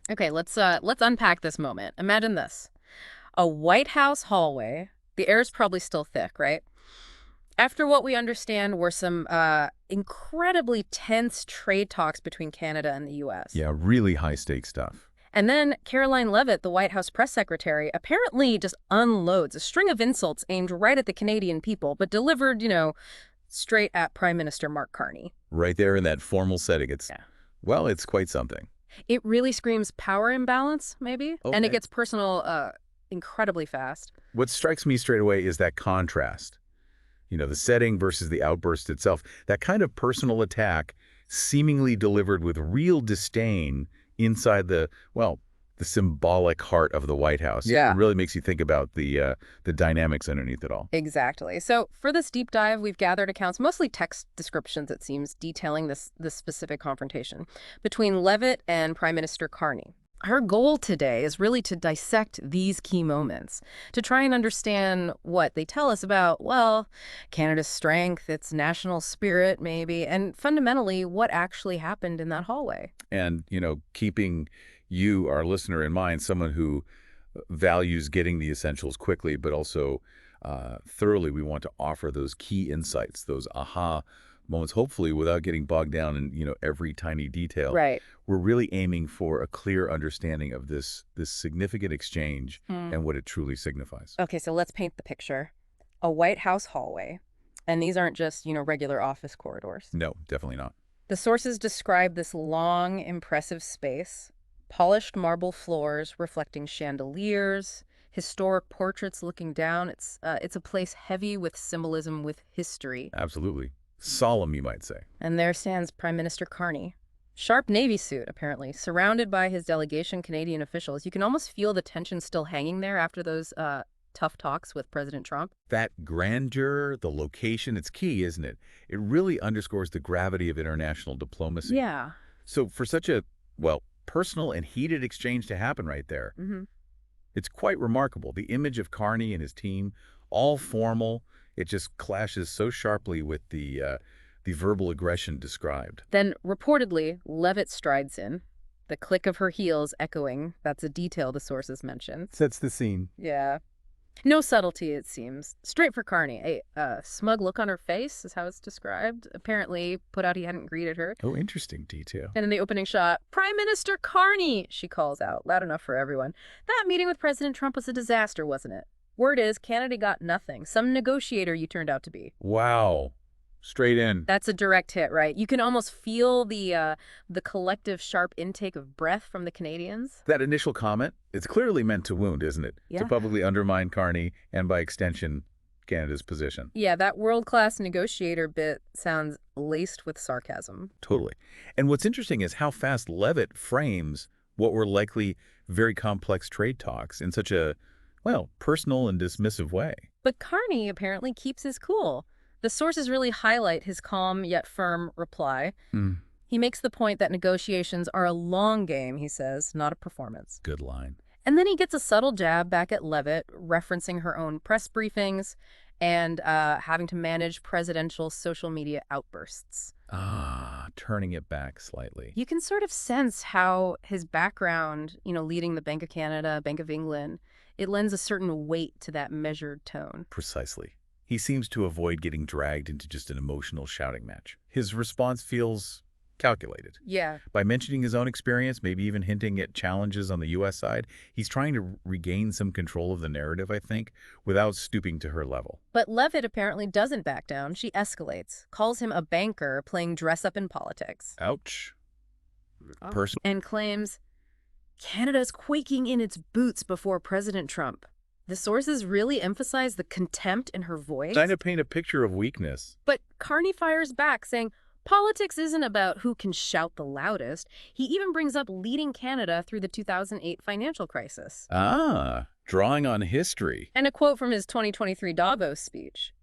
Okay, let's unpack this moment. Imagine this. A White House hallway. The air's probably still thick, right? After what we understand were some incredibly tense trade talks between Canada and the U.S. Yeah, really high-stakes stuff. And then Caroline Leavitt, the White House press secretary, apparently just unloads a string of insults aimed right at the Canadian people, but delivered, straight at Prime Minister Mark Carney. Right there in that formal setting, Yeah. well, it's quite something. It really screams power imbalance, maybe? And it Okay. gets personal incredibly fast. What strikes me straight away is that contrast. The setting versus the outburst itself. That kind of personal attack seemingly delivered with real disdain inside the symbolic heart of the White House. Yeah. It really makes you think about the dynamics underneath it all. Exactly. So for this deep dive, we've gathered accounts, mostly text descriptions, it seems, detailing this specific confrontation between Levitt and Prime Minister Carney. Her goal today is really to dissect these key moments, to try and understand what they tell us about, well, Canada's strength, its national spirit, maybe, and fundamentally what actually happened in that hallway. And, keeping you, our listener, in mind, someone who values getting the essentials quickly, but also thoroughly, we want to offer those key insights, those aha moments, hopefully without getting bogged down in, every tiny detail. Right. We're really aiming for a clear understanding of this significant exchange Hmm. and what it truly signifies. Okay, so let's paint the picture. A White House hallway. And these aren't just, regular office corridors. No, definitely not. The sources describe this long, impressive space, polished marble floors reflecting chandeliers, historic portraits looking down. It's a place heavy with symbolism, with history. Absolutely. Solemn, you might say. And there stands Prime Minister Carney. Sharp Navy suit, apparently, surrounded by his delegation Canadian officials. You can almost feel the tension still hanging there after those tough talks with President Trump. That grandeur, the location, it's key, isn't it? It really underscores the gravity of international diplomacy. Yeah. So for such a, personal and heated exchange to happen right there, Mm-hmm. it's quite remarkable. The image of Carney and his team, all formal, it just clashes so sharply with the verbal aggression described. Then, reportedly, Levitt strides in, the click of her heels echoing. That's a detail the sources mention. Sets the scene. Yeah. No subtlety, it seems. Straight for Carney. A smug look on her face is how it's described. Apparently put out he hadn't greeted her. Oh, interesting detail. And in the opening shot, Prime Minister Carney, she calls out, loud enough for everyone. That meeting with President Trump was a disaster, wasn't it? Word is, Canada got nothing. Some negotiator you turned out to be. Wow. Straight in. That's a direct hit, right? You can almost feel the collective sharp intake of breath from the Canadians. That initial comment, it's clearly meant to wound, isn't it? Yeah. To publicly undermine Carney and, by extension, Canada's position. Yeah, that world-class negotiator bit sounds laced with sarcasm. Totally. And what's interesting is how fast Levitt frames what were likely very complex trade talks in such a, personal and dismissive way. But Carney apparently keeps his cool. The sources really highlight his calm yet firm reply. He makes the point that negotiations are a long game, he says, not a performance. Good line. And then he gets a subtle jab back at Levitt, referencing her own press briefings and having to manage presidential social media outbursts. Turning it back slightly. You can sort of sense how his background, leading the Bank of Canada, Bank of England, it lends a certain weight to that measured tone. Precisely. He seems to avoid getting dragged into just an emotional shouting match. His response feels calculated. Yeah. By mentioning his own experience, maybe even hinting at challenges on the U.S. side, he's trying to regain some control of the narrative, I think, without stooping to her level. But Levitt apparently doesn't back down. She escalates, calls him a banker playing dress-up in politics. Ouch. And claims Canada's quaking in its boots before President Trump. The sources really emphasize the contempt in her voice. Trying to paint a picture of weakness. But Carney fires back, saying, politics isn't about who can shout the loudest. He even brings up leading Canada through the 2008 financial crisis. Drawing on history. And a quote from his 2023 Davos speech.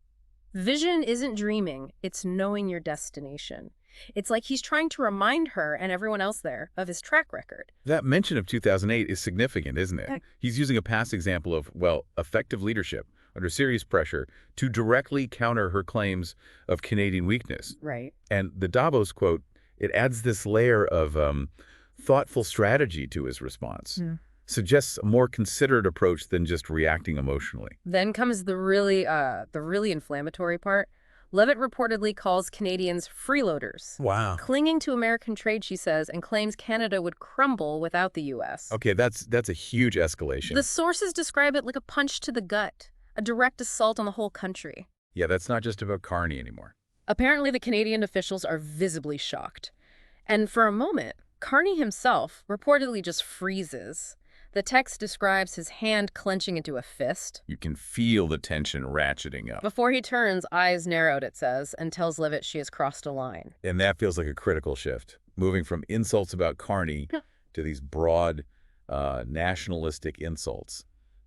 Vision isn't dreaming, it's knowing your destination. It's like he's trying to remind her and everyone else there of his track record. That mention of 2008 is significant, isn't it? He's using a past example of, effective leadership under serious pressure to directly counter her claims of Canadian weakness. Right. And the Davos quote, it adds this layer of thoughtful strategy to his response. Yeah. Suggests a more considered approach than just reacting emotionally. Then comes the really inflammatory part. Levitt reportedly calls Canadians freeloaders, Wow. clinging to American trade, she says, and claims Canada would crumble without the U.S. Okay, that's a huge The escalation. sources describe it like a punch to the gut, a direct assault on the whole country. Yeah, that's not just about Carney anymore. Apparently, the Canadian officials are visibly shocked. And for a moment, Carney himself reportedly just freezes. The text describes his hand clenching into a fist. You can feel the tension ratcheting up. Before he turns, eyes narrowed, it says, and tells Levitt she has crossed a line. And that feels like a critical shift, moving from insults about Carney to these broad nationalistic insults.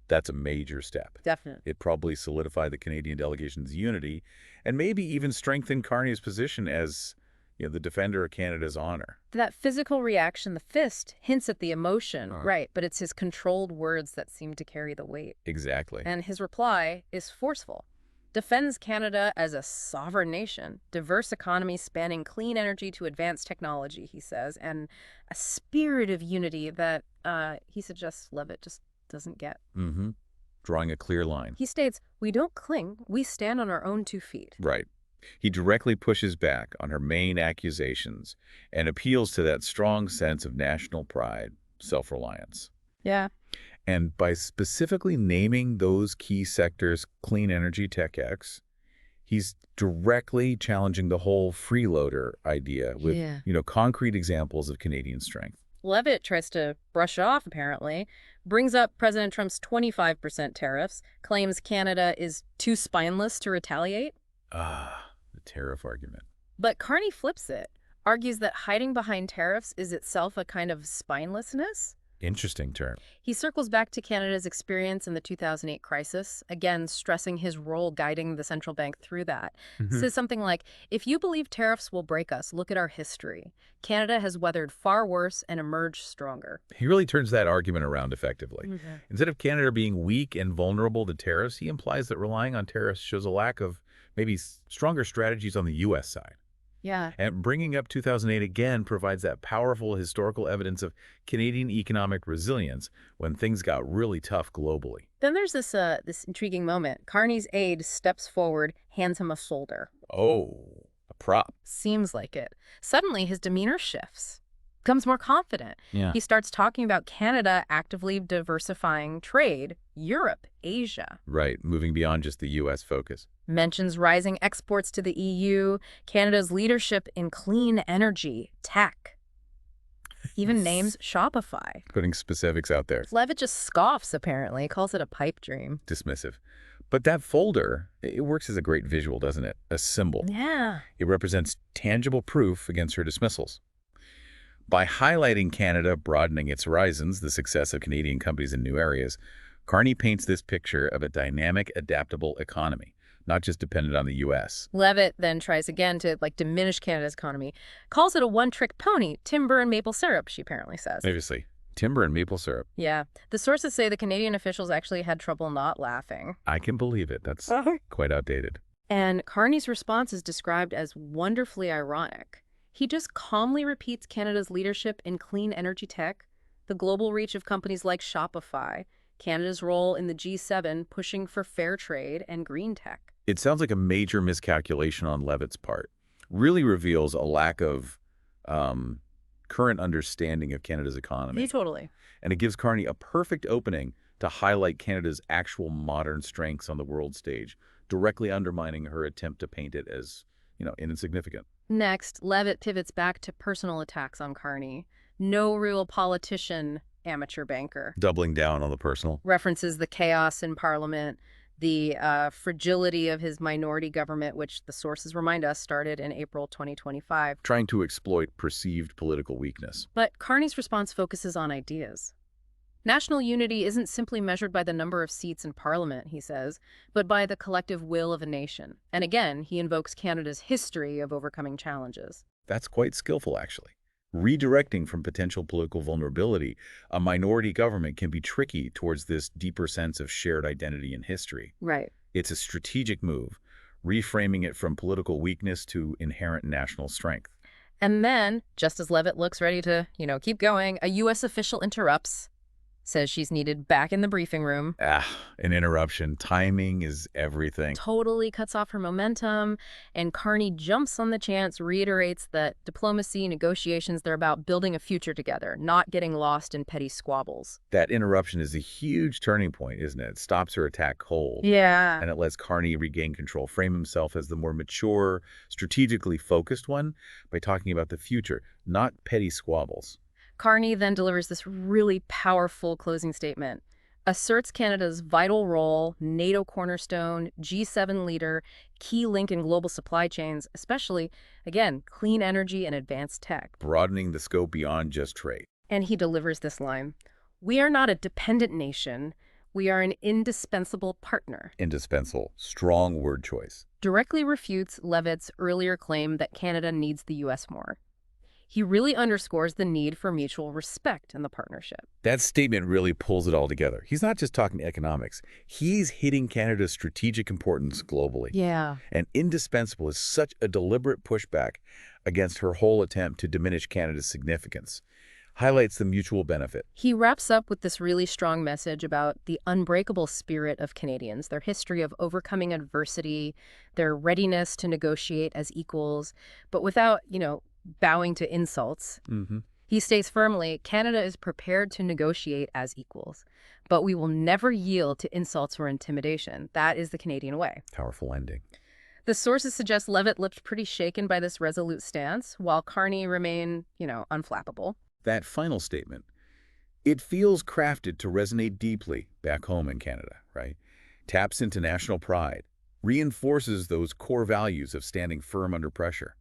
That's a major step. Definitely. It probably solidified the Canadian delegation's unity and maybe even strengthened Carney's position as the defender of Canada's honor. That physical reaction, the fist, hints at the emotion, Uh-huh. right, but it's his controlled words that seem to carry the weight. Exactly. And his reply is forceful. Defends Canada as a sovereign nation, diverse economy spanning clean energy to advanced technology, he says, and a spirit of unity that he suggests Levitt just doesn't get. Mm-hmm. Drawing a clear line. He states, "We don't cling, we stand on our own 2 feet." Right. He directly pushes back on her main accusations and appeals to that strong sense of national pride, self-reliance. Yeah. And by specifically naming those key sectors, clean energy, tech X, he's directly challenging the whole freeloader idea with, Yeah. Concrete examples of Canadian strength. Levitt tries to brush it off, apparently, brings up President Trump's 25% tariffs, claims Canada is too spineless to retaliate. The tariff argument. But Carney flips it, argues that hiding behind tariffs is itself a kind of spinelessness. Interesting term. He circles back to Canada's experience in the 2008 crisis, again stressing his role guiding the central bank through that. Says something like, "If you believe tariffs will break us, look at our history. Canada has weathered far worse and emerged stronger." He really turns that argument around effectively. Mm-hmm. Instead of Canada being weak and vulnerable to tariffs, he implies that relying on tariffs shows a lack of maybe stronger strategies on the U.S. side. Yeah. And bringing up 2008 again provides that powerful historical evidence of Canadian economic resilience when things got really tough globally. Then there's this intriguing moment. Carney's aide steps forward, hands him a folder. Oh, a prop. Seems like it. Suddenly, his demeanor shifts. Becomes more confident. Yeah. He starts talking about Canada actively diversifying trade, Europe, Asia. Right, moving beyond just the U.S. focus. Mentions rising exports to the EU, Canada's leadership in clean energy, tech. Even names Shopify. Putting specifics out there. Levitt just scoffs, apparently, calls it a pipe dream. Dismissive. But that folder, it works as a great visual, doesn't it? A symbol. Yeah. It represents tangible proof against her dismissals. By highlighting Canada broadening its horizons, the success of Canadian companies in new areas, Carney paints this picture of a dynamic, adaptable economy, not just dependent on the U.S. Levitt then tries again to diminish Canada's economy. Calls it a one-trick pony, timber and maple syrup, she apparently says. Obviously, timber and maple syrup. Yeah. The sources say the Canadian officials actually had trouble not laughing. I can believe it. That's quite outdated. And Carney's response is described as wonderfully ironic. He just calmly repeats Canada's leadership in clean energy tech, the global reach of companies like Shopify, Canada's role in the G7 pushing for fair trade and green tech. It sounds like a major miscalculation on Levitt's part. Really reveals a lack of current understanding of Canada's economy. Totally. And it gives Carney a perfect opening to highlight Canada's actual modern strengths on the world stage, directly undermining her attempt to paint it as, insignificant. Next, Levitt pivots back to personal attacks on Carney. No real politician, amateur banker. Doubling down on the personal. References the chaos in Parliament, the fragility of his minority government, which the sources remind us started in April 2025. Trying to exploit perceived political weakness. But Carney's response focuses on ideas. National unity isn't simply measured by the number of seats in Parliament, he says, but by the collective will of a nation. And again, he invokes Canada's history of overcoming challenges. That's quite skillful, actually. Redirecting from potential political vulnerability, a minority government can be tricky towards this deeper sense of shared identity and history. Right. It's a strategic move, reframing it from political weakness to inherent national strength. And then, just as Levitt looks ready to, keep going, a U.S. official interrupts, says she's needed back in the briefing room, Ah, an interruption. Timing is everything. totally cuts off her momentum, and Carney jumps on the chance, reiterates that diplomacy, negotiations, they're about building a future together, not getting lost in petty squabbles. That interruption is a huge turning point, isn't it? It stops her attack cold, Yeah. and it lets Carney regain control, frame himself as the more mature, strategically focused one by talking about the future, not petty squabbles. Carney then delivers this really powerful closing statement, asserts Canada's vital role, NATO cornerstone, G7 leader, key link in global supply chains, especially, again, clean energy and advanced tech. Broadening the scope beyond just trade. And he delivers this line, "We are not a dependent nation. We are an indispensable partner." Indispensable. Strong word choice. Directly refutes Levitt's earlier claim that Canada needs the U.S. more. He really underscores the need for mutual respect in the partnership. That statement really pulls it all together. He's not just talking economics. He's hitting Canada's strategic importance globally. Yeah. And indispensable is such a deliberate pushback against her whole attempt to diminish Canada's significance. Highlights the mutual benefit. He wraps up with this really strong message about the unbreakable spirit of Canadians, their history of overcoming adversity, their readiness to negotiate as equals, but without, bowing to insults. Mm-hmm. He states firmly, Canada is prepared to negotiate as equals, but we will never yield to insults or intimidation. That is the Canadian way. Powerful ending. The sources suggest Levitt looked pretty shaken by this resolute stance, while Carney remained, unflappable. That final statement, it feels crafted to resonate deeply back home in Canada, right? Taps into national pride, reinforces those core values of standing firm under pressure.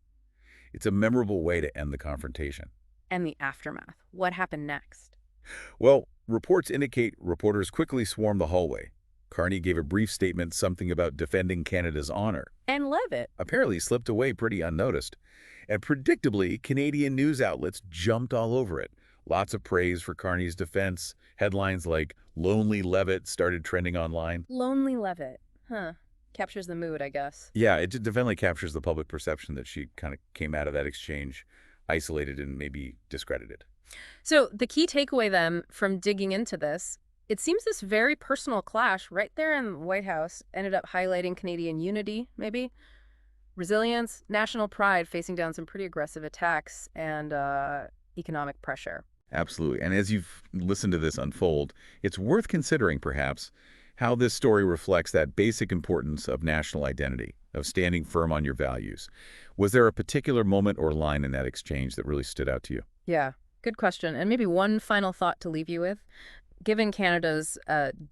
It's a memorable way to end the confrontation. And the aftermath. What happened next? Well, reports indicate reporters quickly swarmed the hallway. Carney gave a brief statement, something about defending Canada's honor. And Levitt Apparently slipped away pretty unnoticed. And predictably, Canadian news outlets jumped all over it. Lots of praise for Carney's defense. Headlines like "Lonely Levitt" started trending online. Lonely Levitt. Captures the mood, I guess. Yeah, it definitely captures the public perception that she kind of came out of that exchange isolated and maybe discredited. So the key takeaway then from digging into this, it seems this very personal clash right there in the White House ended up highlighting Canadian unity, maybe, resilience, national pride facing down some pretty aggressive attacks and economic pressure. Absolutely. And as you've listened to this unfold, it's worth considering, perhaps, how this story reflects that basic importance of national identity, of standing firm on your values. Was there a particular moment or line in that exchange that really stood out to you? Yeah, good question. And maybe one final thought to leave you with. Given Canada's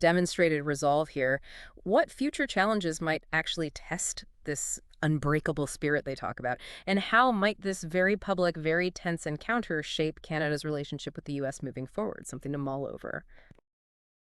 demonstrated resolve here, what future challenges might actually test this unbreakable spirit they talk about? And how might this very public, very tense encounter shape Canada's relationship with the U.S. moving forward? Something to mull over.